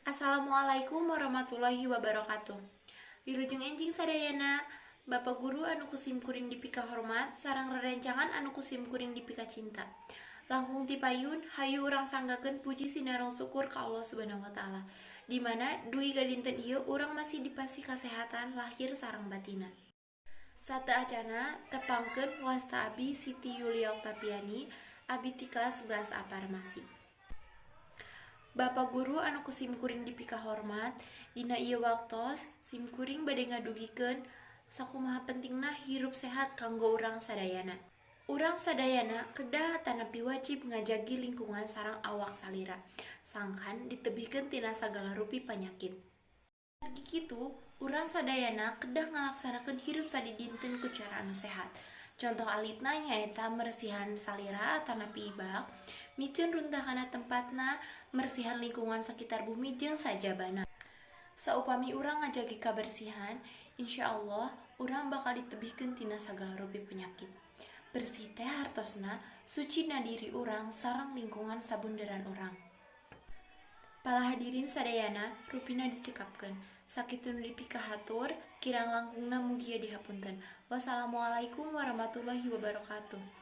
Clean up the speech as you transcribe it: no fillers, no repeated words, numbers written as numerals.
Assalamualaikum warahmatullahi wabarakatuh. Wilujeng enjing sadayana, Bapak Guru anu kusim kuring dipika hormat, sarang rerencangan anu kusim kuring dipika cinta. Langkung tipayun, hayu urang sanggakeun puji sinarong syukur ka Allah Subhanahu wa taala. Di mana dugi ka dinten ieu urang masih dipasi kasehatan lahir sareng batina. Sate acana tepangkeun wasta abi Siti Yulia Oktaviani, abi ti kelas 11 A Farmasi. Bapak Guru anu kusim kuring dipika hormat, dina ieu waktos simkuring bade ngadugikeun sakumaha pentingna hirup sehat kanggo urang sadayana. Urang sadayana kedah tanapi wajib ngajagi lingkungan sareng awak salira, sangkan ditebihkeun tina sagala rupi panyakit. Kitu, urang sadayana kedah ngalaksanakeun hirup sadidinten ku cara anu sehat. Contoh alitna nyaeta meresihan salira tanapi ibak, miceun runtakana tempatna, mersihan lingkungan sekitar bumi jeung sajabana. Saupami urang ngajagi kabersihan, insya Allah urang bakal ditebihkeun tina sagala rupi penyakit. Bersih teh hartosna, sucina diri urang sareng lingkungan sabunderan urang. Para hadirin sadayana, rupina dicekapkeun. Sakitu nu dipika hatur, kirang langkungna mugia dihapunten. Wassalamualaikum warahmatullahi wabarakatuh.